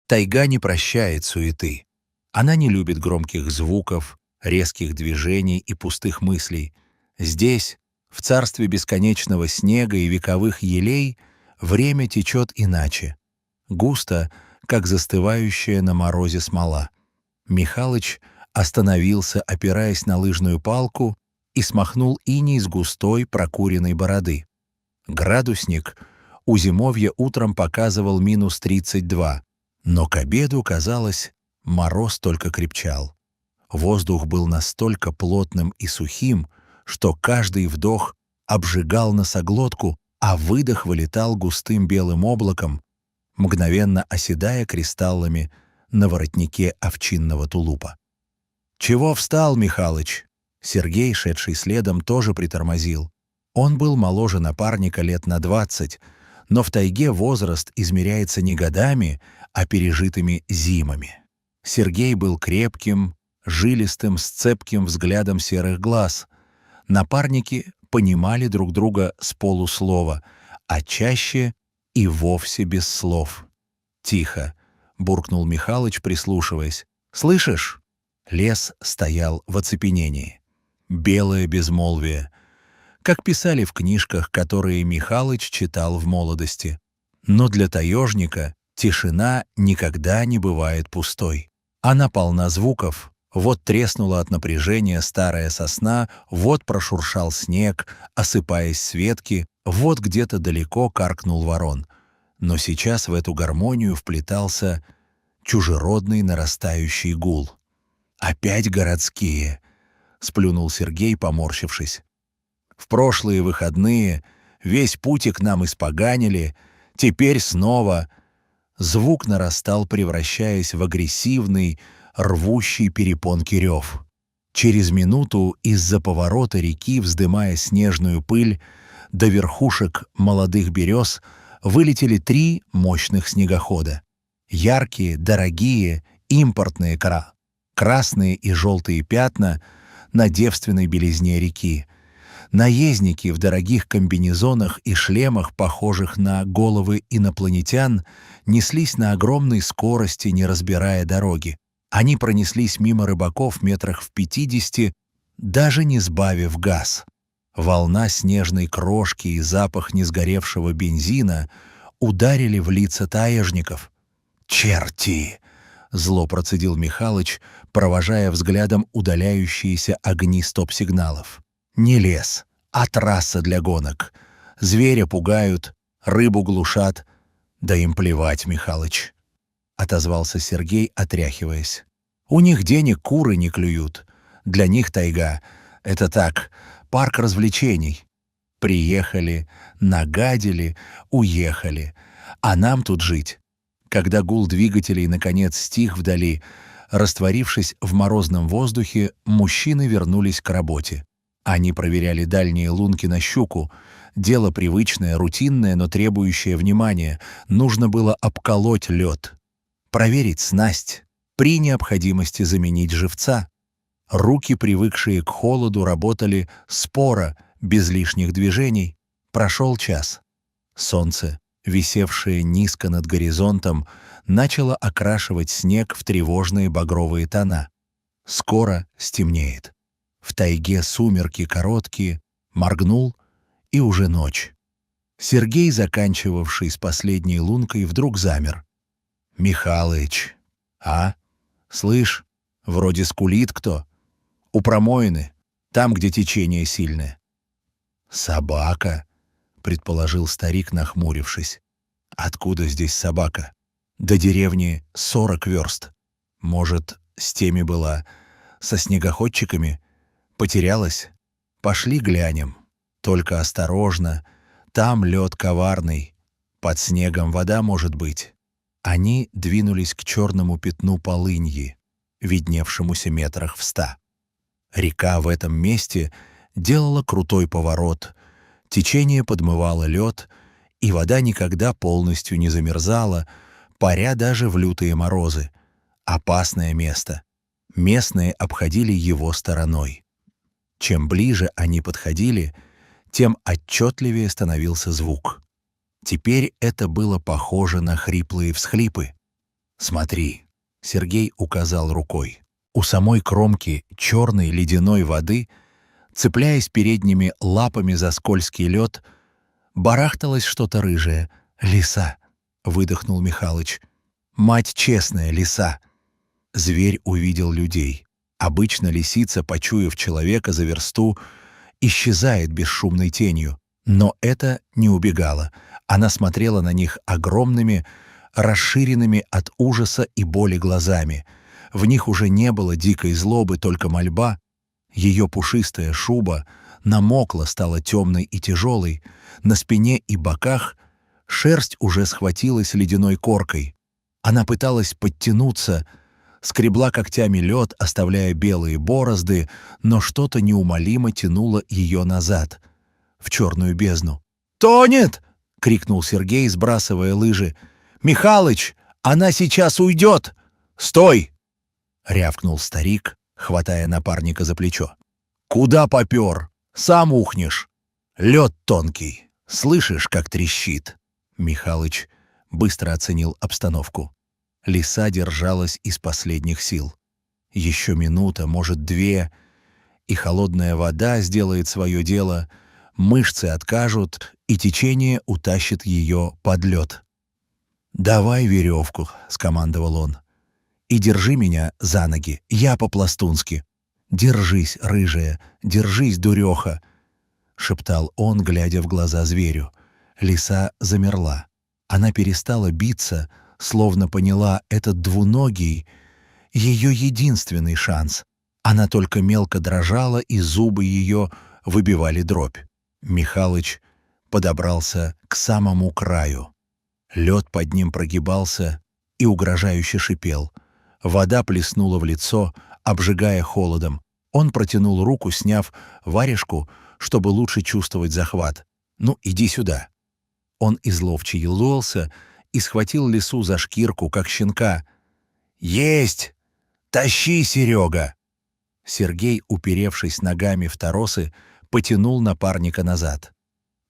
Тайга не прощает суеты. Она не любит громких звуков, резких движений и пустых мыслей. Здесь, в царстве бесконечного снега и вековых елей, время течет иначе. Густо, как застывающая на морозе смола. Михалыч остановился, опираясь на лыжную палку, и смахнул иней с густой прокуренной бороды. Градусник у зимовья утром показывал -32, но к обеду, казалось, мороз только крепчал. Воздух был настолько плотным и сухим, что каждый вдох обжигал носоглотку, а выдох вылетал густым белым облаком, мгновенно оседая кристаллами на воротнике овчинного тулупа. «Чего встал, Михалыч?» Сергей, шедший следом, тоже притормозил. Он был моложе напарника лет на 20, но в тайге возраст измеряется не годами, а пережитыми зимами. Сергей был крепким, жилистым, с цепким взглядом серых глаз. Напарники понимали друг друга с полуслова, а чаще и вовсе без слов. «Тихо!» — буркнул Михалыч, прислушиваясь. «Слышишь?» Лес стоял в оцепенении. Белое безмолвие, как писали в книжках, которые Михалыч читал в молодости. Но для таежника тишина никогда не бывает пустой. Она полна звуков. Вот треснула от напряжения старая сосна, вот прошуршал снег, осыпаясь с ветки, вот где-то далеко каркнул ворон. Но сейчас в эту гармонию вплетался чужеродный нарастающий гул. «Опять городские!» — сплюнул Сергей, поморщившись. «В прошлые выходные весь путик нам испоганили, теперь снова...» Звук нарастал, превращаясь в агрессивный, рвущий перепонки рев. Через минуту из-за поворота реки, вздымая снежную пыль, до верхушек молодых берез вылетели 3 мощных снегохода. Яркие, дорогие, импортные красные и желтые пятна на девственной белизне реки. Наездники в дорогих комбинезонах и шлемах, похожих на головы инопланетян, неслись на огромной скорости, не разбирая дороги. Они пронеслись мимо рыбаков метрах в 50, даже не сбавив газ. Волна снежной крошки и запах несгоревшего бензина ударили в лица таежников. «Черти!» — зло процедил Михалыч, провожая взглядом удаляющиеся огни стоп-сигналов. «Не лес, а трасса для гонок. Зверя пугают, рыбу глушат. Да им плевать, Михалыч», — отозвался Сергей, отряхиваясь. «У них денег куры не клюют. Для них тайга — это так, парк развлечений. Приехали, нагадили, уехали. А нам тут жить». Когда гул двигателей наконец стих вдали, растворившись в морозном воздухе, мужчины вернулись к работе. Они проверяли дальние лунки на щуку. Дело привычное, рутинное, но требующее внимания. Нужно было обколоть лед, проверить снасть, при необходимости заменить живца. Руки, привыкшие к холоду, работали споро, без лишних движений. Прошел час. Солнце, висевшее низко над горизонтом, начало окрашивать снег в тревожные багровые тона. Скоро стемнеет. В тайге сумерки короткие, моргнул, и уже ночь. Сергей, заканчивавший с последней лункой, вдруг замер. «Михалыч, а? Слышь, вроде скулит кто. У промоины, там, где течение сильное». «Собака», — предположил старик, нахмурившись. «Откуда здесь собака? До деревни 40 верст. Может, с теми была, со снегоходчиками? Потерялась? Пошли глянем. Только осторожно, там лед коварный. Под снегом вода может быть». Они двинулись к черному пятну полыньи, видневшемуся метрах в 100. Река в этом месте делала крутой поворот, течение подмывало лед, и вода никогда полностью не замерзала, паря даже в лютые морозы. Опасное место. Местные обходили его стороной. Чем ближе они подходили, тем отчетливее становился звук. Теперь это было похоже на хриплые всхлипы. «Смотри!» — Сергей указал рукой. У самой кромки черной ледяной воды, цепляясь передними лапами за скользкий лед, барахталось что-то рыжее. «Лиса!» — выдохнул Михалыч. «Мать честная, лиса!» Зверь увидел людей. Обычно лисица, почуяв человека за версту, исчезает бесшумной тенью. Но это не убегало. Она смотрела на них огромными, расширенными от ужаса и боли глазами. В них уже не было дикой злобы, только мольба. Ее пушистая шуба намокла, стала темной и тяжелой. На спине и боках шерсть уже схватилась ледяной коркой. Она пыталась подтянуться, скребла когтями лед, оставляя белые борозды, но что-то неумолимо тянуло ее назад, в черную бездну. «Тонет!» — крикнул Сергей, сбрасывая лыжи. «Михалыч, она сейчас уйдет! Стой!» — рявкнул старик, хватая напарника за плечо. «Куда попер? Сам ухнешь. Лед тонкий. Слышишь, как трещит?» Михалыч быстро оценил обстановку. Лиса держалась из последних сил. Еще минута, может, две, и холодная вода сделает свое дело, мышцы откажут, и течение утащит ее под лед. «Давай веревку», — скомандовал он, — «и держи меня за ноги, я по-пластунски. Держись, рыжая, держись, дуреха», — шептал он, глядя в глаза зверю. Лиса замерла. Она перестала биться, словно поняла, этот двуногий — ее единственный шанс. Она только мелко дрожала, и зубы ее выбивали дробь. Михалыч подобрался к самому краю. Лед под ним прогибался и угрожающе шипел. Вода плеснула в лицо, обжигая холодом. Он протянул руку, сняв варежку, чтобы лучше чувствовать захват. «Ну, иди сюда». Он изловчился и схватил лису за шкирку, как щенка. «Есть! Тащи, Серега!» Сергей, уперевшись ногами в торосы, потянул напарника назад.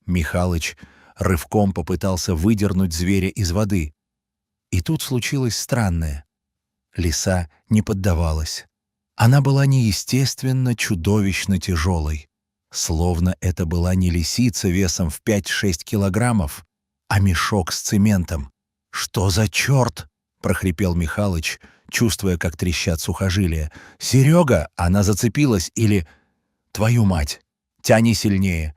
Михалыч рывком попытался выдернуть зверя из воды. И тут случилось странное. Лиса не поддавалась. Она была неестественно, чудовищно тяжелой. Словно это была не лисица весом в 5-6 килограммов, а мешок с цементом. «Что за черт?» — прохрипел Михалыч, чувствуя, как трещат сухожилия. «Серега!» — она зацепилась, или... «Твою мать! Тяни сильнее!»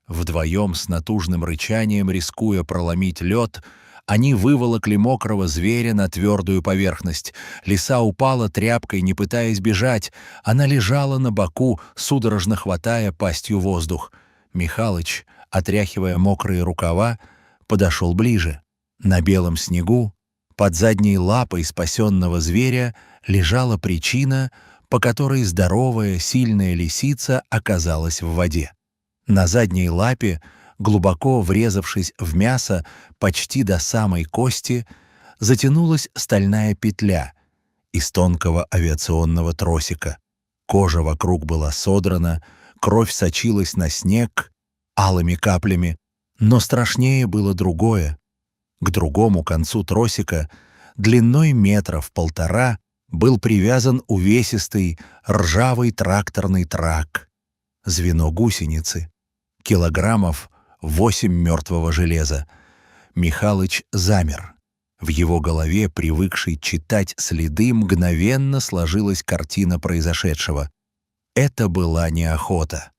Вдвоем с натужным рычанием, рискуя проломить лед, они выволокли мокрого зверя на твердую поверхность. Лиса упала тряпкой, не пытаясь бежать. Она лежала на боку, судорожно хватая пастью воздух. Михалыч, отряхивая мокрые рукава, подошел ближе. На белом снегу, под задней лапой спасенного зверя, лежала причина, по которой здоровая, сильная лисица оказалась в воде. На задней лапе, глубоко врезавшись в мясо почти до самой кости, затянулась стальная петля из тонкого авиационного тросика. Кожа вокруг была содрана, кровь сочилась на снег алыми каплями, но страшнее было другое. К другому концу тросика, длиной 1,5 метра, был привязан увесистый ржавый тракторный трак, звено гусеницы, килограммов 8 мертвого железа. Михалыч замер. В его голове, привыкшей читать следы, мгновенно сложилась картина произошедшего. Это была не охота.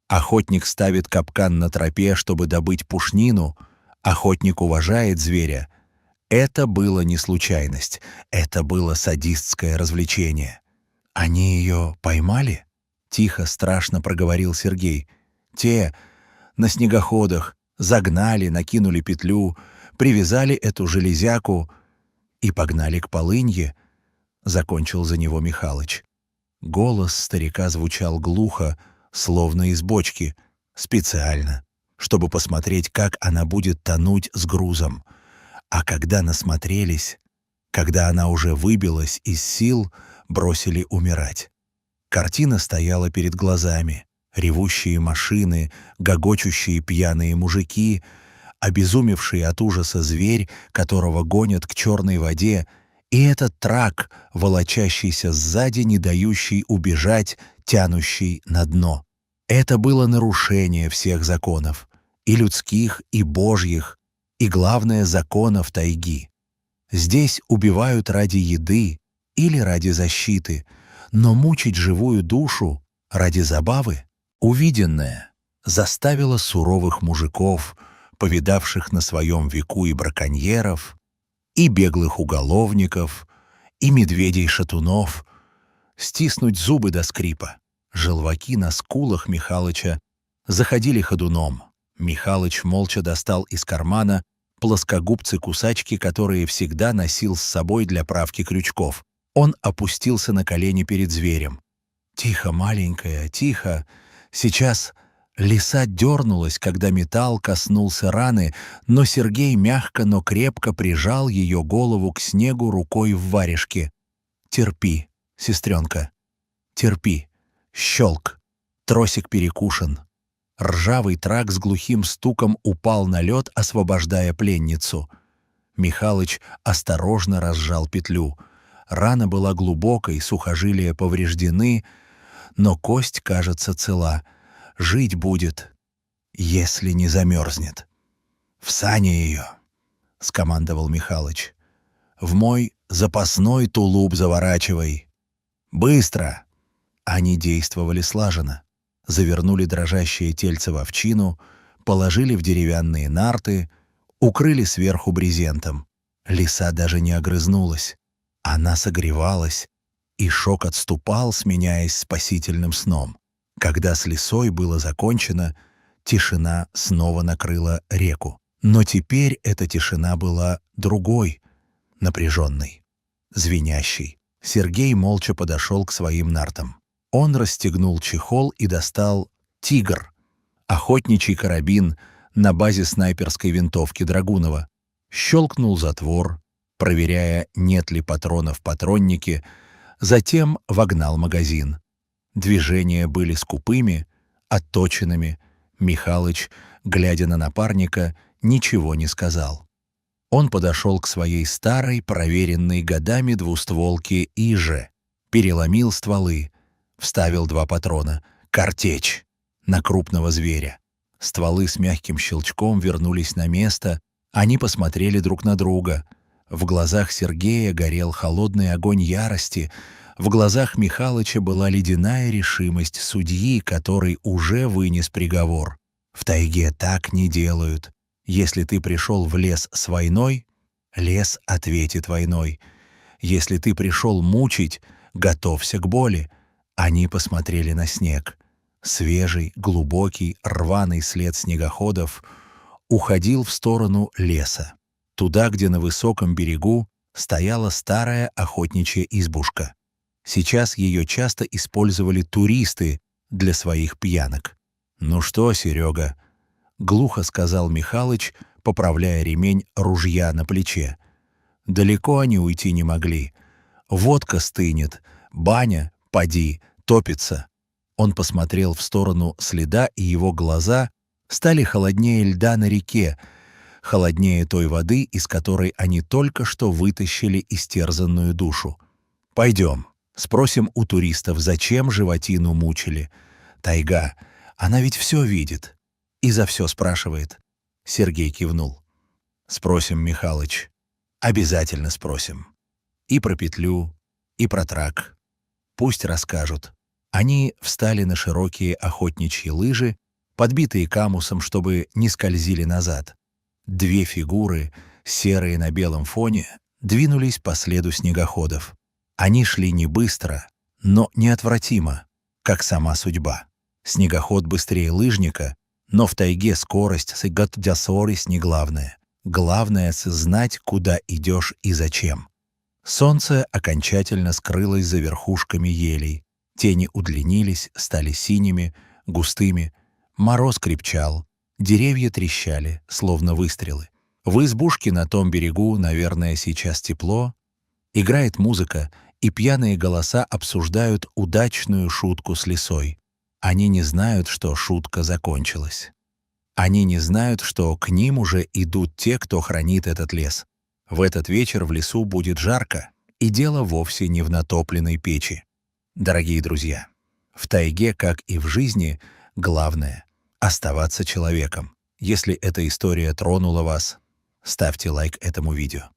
Охотник ставит капкан на тропе, чтобы добыть пушнину. Охотник уважает зверя. Это было не случайность. Это было садистское развлечение. «Они ее поймали?» — тихо, страшно проговорил Сергей. «Те на снегоходах загнали, накинули петлю, привязали эту железяку и погнали к полынье», — закончил за него Михалыч. Голос старика звучал глухо, словно из бочки, специально, чтобы посмотреть, как она будет тонуть с грузом. А когда насмотрелись, когда она уже выбилась из сил, бросили умирать. Картина стояла перед глазами. Ревущие машины, гогочущие пьяные мужики, обезумевший от ужаса зверь, которого гонят к черной воде, И этот трак, волочащийся сзади, не дающий убежать, тянущий на дно. Это было нарушение всех законов, и людских, и божьих, и, главное, законов тайги. Здесь убивают ради еды или ради защиты, но мучить живую душу ради забавы. Увиденное заставило суровых мужиков, повидавших на своем веку и браконьеров, и беглых уголовников, и медведей-шатунов, стиснуть зубы до скрипа. Желваки на скулах Михалыча заходили ходуном. Михалыч молча достал из кармана плоскогубцы-кусачки, которые всегда носил с собой для правки крючков. Он опустился на колени перед зверем. «Тихо, маленькая, тихо. Сейчас...» Лиса дернулась, когда металл коснулся раны, но Сергей мягко, но крепко прижал ее голову к снегу рукой в варежке. «Терпи, сестренка, терпи». Щелк. Тросик перекушен. Ржавый трак с глухим стуком упал на лед, освобождая пленницу. Михалыч осторожно разжал петлю. Рана была глубокой, сухожилия повреждены, но кость, кажется, цела. Жить будет, если не замерзнет. «В сани ее!» — скомандовал Михалыч. «В мой запасной тулуп заворачивай! Быстро!» Они действовали слаженно. Завернули дрожащее тельце в овчину, положили в деревянные нарты, укрыли сверху брезентом. Лиса даже не огрызнулась. Она согревалась, и шок отступал, сменяясь спасительным сном. Когда с лисой было закончено, тишина снова накрыла реку. Но теперь эта тишина была другой, напряженной, звенящей. Сергей молча подошел к своим нартам. Он расстегнул чехол и достал «Тигр» — охотничий карабин на базе снайперской винтовки Драгунова. Щелкнул затвор, проверяя, нет ли патронов в патроннике, затем вогнал магазин. Движения были скупыми, отточенными. Михалыч, глядя на напарника, ничего не сказал. Он подошел к своей старой, проверенной годами двустволке «Иже», переломил стволы, вставил 2 патрона, картечь, на крупного зверя. Стволы с мягким щелчком вернулись на место, они посмотрели друг на друга. В глазах Сергея горел холодный огонь ярости, в глазах Михалыча была ледяная решимость судьи, который уже вынес приговор. В тайге так не делают. Если ты пришел в лес с войной, лес ответит войной. Если ты пришел мучить, готовься к боли. Они посмотрели на снег. Свежий, глубокий, рваный след снегоходов уходил в сторону леса, туда, где на высоком берегу стояла старая охотничья избушка. Сейчас ее часто использовали туристы для своих пьянок. «Ну что, Серега?» — глухо сказал Михалыч, поправляя ремень ружья на плече. Далеко они уйти не могли. Водка стынет, баня, поди, топится. Он посмотрел в сторону следа, и его глаза стали холоднее льда на реке, холоднее той воды, из которой они только что вытащили истерзанную душу. «Пойдем, спросим у туристов, зачем животину мучили. Тайга, она ведь все видит и за все спрашивает». Сергей кивнул. «Спросим, Михалыч, обязательно спросим. И про петлю, и про трак. Пусть расскажут». Они встали на широкие охотничьи лыжи, подбитые камусом, чтобы не скользили назад. 2 фигуры, серые на белом фоне, двинулись по следу снегоходов. Они шли не быстро, но неотвратимо, как сама судьба. Снегоход быстрее лыжника, но в тайге скорость сыгат-дясорис не главное. Главное — знать, куда идешь и зачем. Солнце окончательно скрылось за верхушками елей. Тени удлинились, стали синими, густыми. Мороз крепчал, деревья трещали, словно выстрелы. В избушке на том берегу, наверное, сейчас тепло. Играет музыка, и пьяные голоса обсуждают удачную шутку с лисой. Они не знают, что шутка закончилась. Они не знают, что к ним уже идут те, кто хранит этот лес. В этот вечер в лесу будет жарко. И дело вовсе не в натопленной печи. Дорогие друзья, в тайге, как и в жизни, главное — оставаться человеком. Если эта история тронула вас, ставьте лайк этому видео.